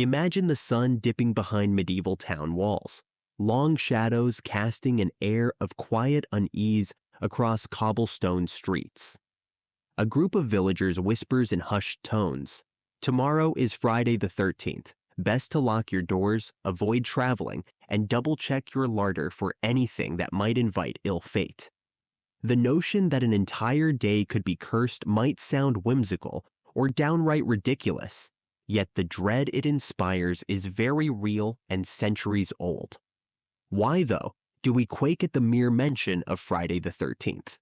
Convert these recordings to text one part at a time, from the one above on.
Imagine the sun dipping behind medieval town walls, long shadows casting an air of quiet unease across cobblestone streets. A group of villagers whispers in hushed tones, "Tomorrow is Friday the 13th. Best to lock your doors, avoid traveling, and double-check your larder for anything that might invite ill fate." The notion that an entire day could be cursed might sound whimsical or downright ridiculous, yet the dread it inspires is very real and centuries old. Why, though, do we quake at the mere mention of Friday the 13th?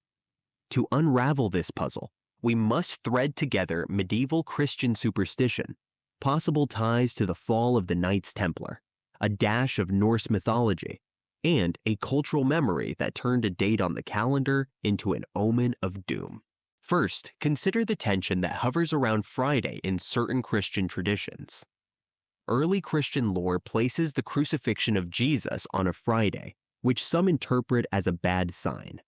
To unravel this puzzle, we must thread together medieval Christian superstition, possible ties to the fall of the Knights Templar, a dash of Norse mythology, and a cultural memory that turned a date on the calendar into an omen of doom. First, consider the tension that hovers around Friday in certain Christian traditions. Early Christian lore places the crucifixion of Jesus on a Friday, which some interpret as a bad sign.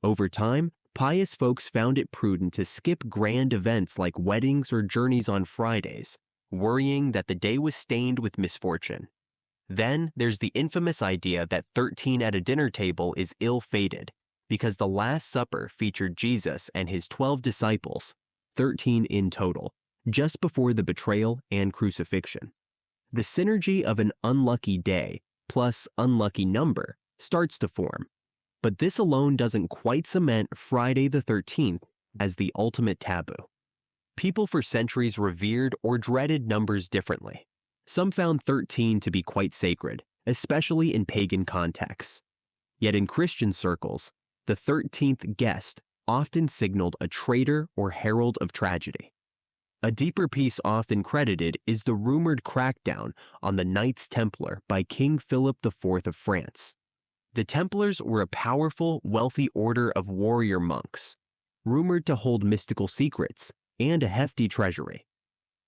Over time, pious folks found it prudent to skip grand events like weddings or journeys on Fridays, worrying that the day was stained with misfortune. Then there's the infamous idea that 13 at a dinner table is ill-fated, because the Last Supper featured Jesus and his 12 disciples, 13 in total, just before the betrayal and crucifixion. The synergy of an unlucky day plus unlucky number starts to form, but this alone doesn't quite cement Friday the 13th as the ultimate taboo. People for centuries revered or dreaded numbers differently. Some found 13 to be quite sacred, especially in pagan contexts. Yet in Christian circles, the 13th guest often signaled a traitor or herald of tragedy. A deeper piece often credited is the rumored crackdown on the Knights Templar by King Philip IV of France. The Templars were a powerful, wealthy order of warrior monks, rumored to hold mystical secrets and a hefty treasury.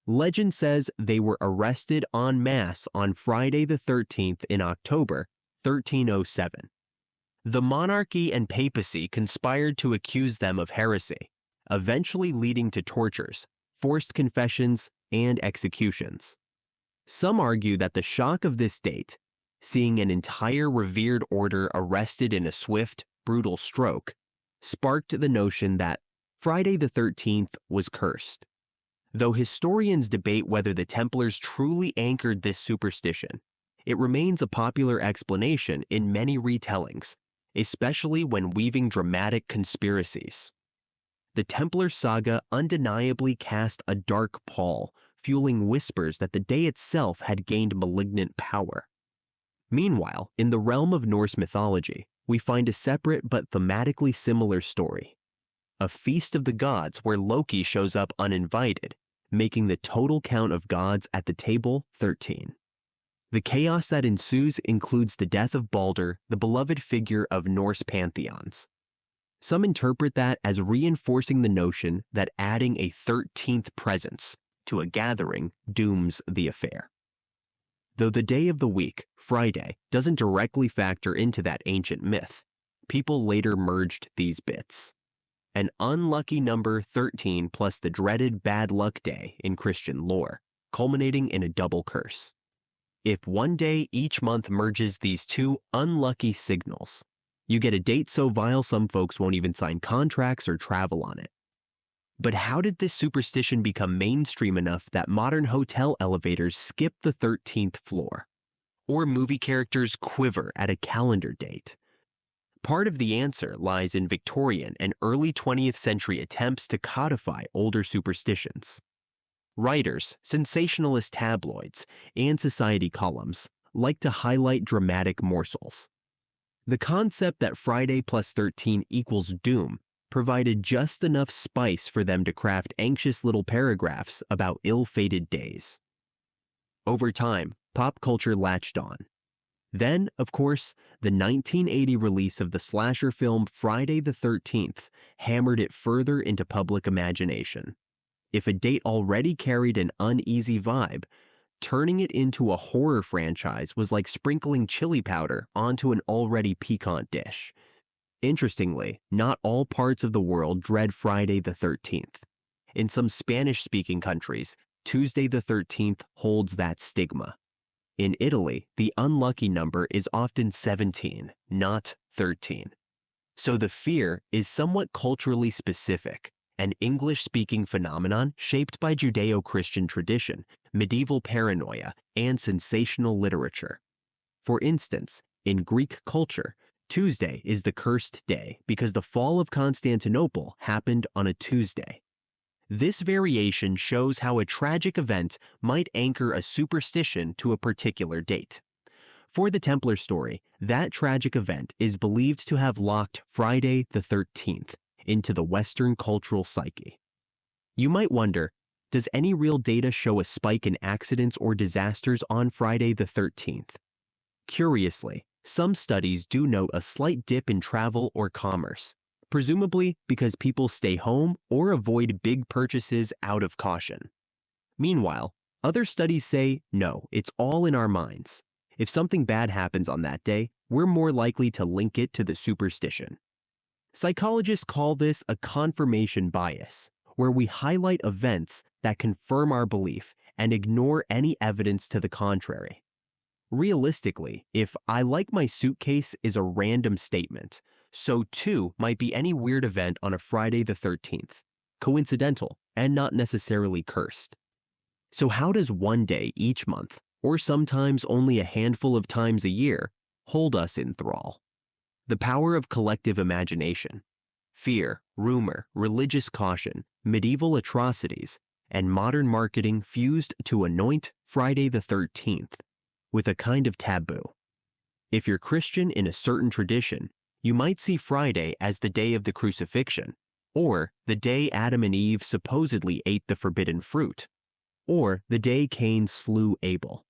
Legend says they were arrested en masse on Friday the 13th in October 1307. The monarchy and papacy conspired to accuse them of heresy, eventually leading to tortures, forced confessions, and executions. Some argue that the shock of this date, seeing an entire revered order arrested in a swift, brutal stroke, sparked the notion that Friday the 13th was cursed. Though historians debate whether the Templars truly anchored this superstition, it remains a popular explanation in many retellings, especially when weaving dramatic conspiracies. The Templar saga undeniably cast a dark pall, fueling whispers that the day itself had gained malignant power. Meanwhile, in the realm of Norse mythology, we find a separate but thematically similar story. A feast of the gods where Loki shows up uninvited, making the total count of gods at the table 13. The chaos that ensues includes the death of Balder, the beloved figure of Norse pantheons. Some interpret that as reinforcing the notion that adding a 13th presence to a gathering dooms the affair. Though the day of the week, Friday, doesn't directly factor into that ancient myth, people later merged these bits. An unlucky number 13 plus the dreaded bad luck day in Christian lore, culminating in a double curse. If one day each month merges these two unlucky signals, you get a date so vile some folks won't even sign contracts or travel on it. But how did this superstition become mainstream enough that modern hotel elevators skip the 13th floor? Or movie characters quiver at a calendar date? Part of the answer lies in Victorian and early 20th century attempts to codify older superstitions. Writers, sensationalist tabloids, and society columns like to highlight dramatic morsels. The concept that Friday plus 13 equals doom provided just enough spice for them to craft anxious little paragraphs about ill-fated days. Over time, pop culture latched on. Then, of course, the 1980 release of the slasher film Friday the 13th hammered it further into public imagination. If a date already carried an uneasy vibe, turning it into a horror franchise was like sprinkling chili powder onto an already piquant dish. Interestingly, not all parts of the world dread Friday the 13th. In some Spanish-speaking countries, Tuesday the 13th holds that stigma. In Italy, the unlucky number is often 17, not 13. So the fear is somewhat culturally specific, an English-speaking phenomenon shaped by Judeo-Christian tradition, medieval paranoia, and sensational literature. For instance, in Greek culture, Tuesday is the cursed day because the fall of Constantinople happened on a Tuesday. This variation shows how a tragic event might anchor a superstition to a particular date. For the Templar story, that tragic event is believed to have locked Friday the 13th into the Western cultural psyche. You might wonder, does any real data show a spike in accidents or disasters on Friday the 13th? Curiously, some studies do note a slight dip in travel or commerce, presumably because people stay home or avoid big purchases out of caution. Meanwhile, other studies say, no, it's all in our minds. If something bad happens on that day, we're more likely to link it to the superstition. Psychologists call this a confirmation bias, where we highlight events that confirm our belief and ignore any evidence to the contrary. Realistically, if "I like my suitcase" is a random statement, so too might be any weird event on a Friday the 13th, coincidental and not necessarily cursed. So how does one day each month, or sometimes only a handful of times a year, hold us in thrall? The power of collective imagination. Fear, rumor, religious caution, medieval atrocities, and modern marketing fused to anoint Friday the 13th with a kind of taboo. If you're Christian in a certain tradition, you might see Friday as the day of the crucifixion, or the day Adam and Eve supposedly ate the forbidden fruit, or the day Cain slew Abel.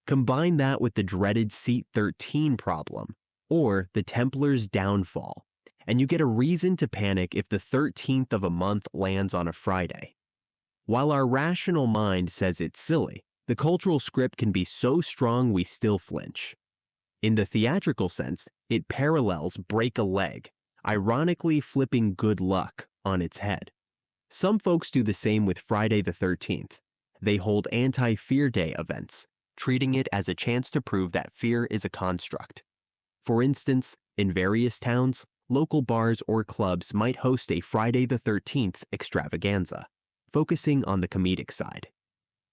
Combine that with the dreaded Seat 13 problem, or the Templars' downfall, and you get a reason to panic if the 13th of a month lands on a Friday. While our rational mind says it's silly, the cultural script can be so strong we still flinch. In the theatrical sense, it parallels break a leg, ironically flipping good luck on its head. Some folks do the same with Friday the 13th. They hold anti-fear day events, treating it as a chance to prove that fear is a construct. For instance, in various towns, local bars or clubs might host a Friday the 13th extravaganza, focusing on the comedic side.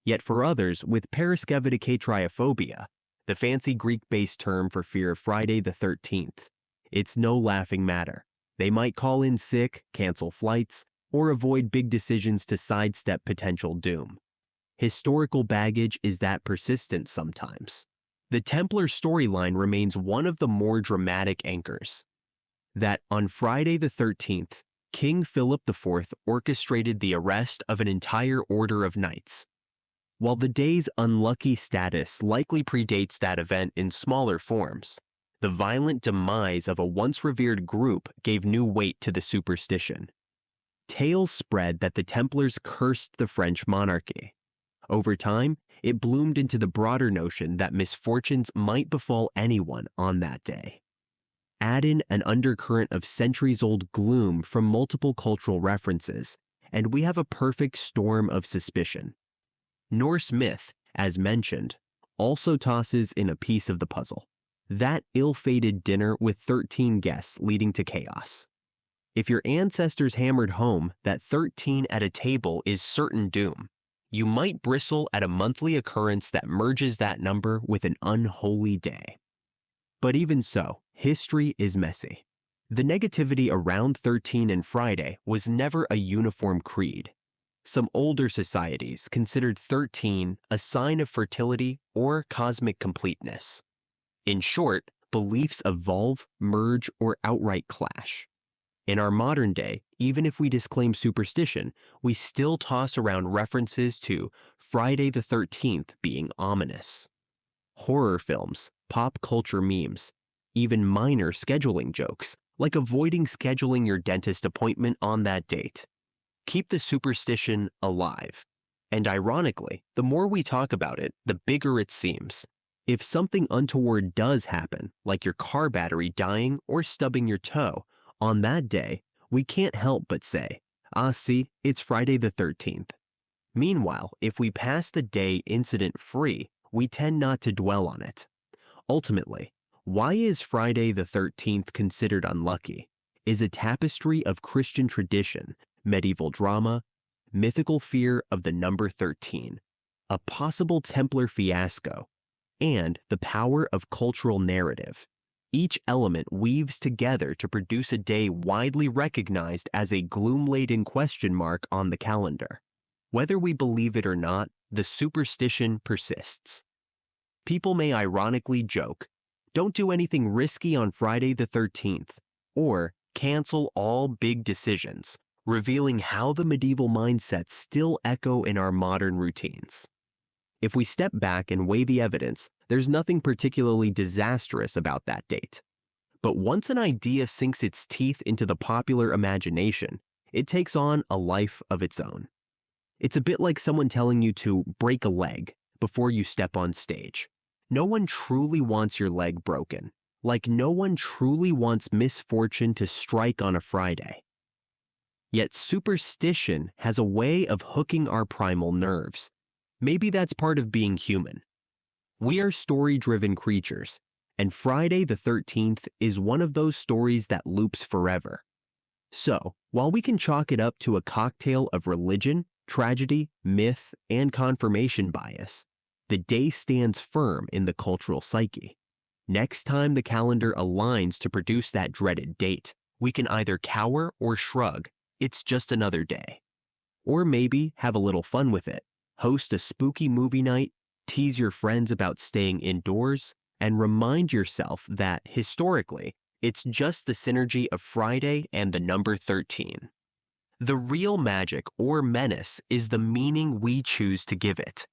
Yet for others with paraskevidikatriophobia, the fancy Greek-based term for fear of Friday the 13th, it's no laughing matter. They might call in sick, cancel flights, or avoid big decisions to sidestep potential doom. Historical baggage is that persistent sometimes. The Templar storyline remains one of the more dramatic anchors. That on Friday the 13th, King Philip IV orchestrated the arrest of an entire order of knights. While the day's unlucky status likely predates that event in smaller forms, the violent demise of a once revered group gave new weight to the superstition. Tales spread that the Templars cursed the French monarchy. Over time, it bloomed into the broader notion that misfortunes might befall anyone on that day. Add in an undercurrent of centuries-old gloom from multiple cultural references, and we have a perfect storm of suspicion. Norse myth, as mentioned, also tosses in a piece of the puzzle. That ill-fated dinner with 13 guests leading to chaos. If your ancestors hammered home that 13 at a table is certain doom, you might bristle at a monthly occurrence that merges that number with an unholy day. But even so, history is messy. The negativity around 13 and Friday was never a uniform creed. Some older societies considered 13 a sign of fertility or cosmic completeness. In short, beliefs evolve, merge, or outright clash. In our modern day, even if we disclaim superstition, we still toss around references to Friday the 13th being ominous. Horror films, pop culture memes, even minor scheduling jokes, like avoiding scheduling your dentist appointment on that date, keep the superstition alive. And ironically, the more we talk about it, the bigger it seems. If something untoward does happen, like your car battery dying or stubbing your toe, on that day, we can't help but say, see, it's Friday the 13th. Meanwhile, if we pass the day incident-free, we tend not to dwell on it. Ultimately, why is Friday the 13th considered unlucky? Is a tapestry of Christian tradition, medieval drama, mythical fear of the number 13, a possible Templar fiasco, and the power of cultural narrative. Each element weaves together to produce a day widely recognized as a gloom-laden question mark on the calendar. Whether we believe it or not, the superstition persists. People may ironically joke, "Don't do anything risky on Friday the 13th," or cancel all big decisions, revealing how the medieval mindsets still echo in our modern routines. If we step back and weigh the evidence, there's nothing particularly disastrous about that date. But once an idea sinks its teeth into the popular imagination, it takes on a life of its own. It's a bit like someone telling you to break a leg before you step on stage. No one truly wants your leg broken, like no one truly wants misfortune to strike on a Friday. Yet superstition has a way of hooking our primal nerves. Maybe that's part of being human. We are story-driven creatures, and Friday the 13th is one of those stories that loops forever. So, while we can chalk it up to a cocktail of religion, tragedy, myth, and confirmation bias, the day stands firm in the cultural psyche. Next time the calendar aligns to produce that dreaded date, we can either cower or shrug, it's just another day. Or maybe have a little fun with it, host a spooky movie night, tease your friends about staying indoors, and remind yourself that, historically, it's just the synergy of Friday and the number 13. The real magic or menace is the meaning we choose to give it.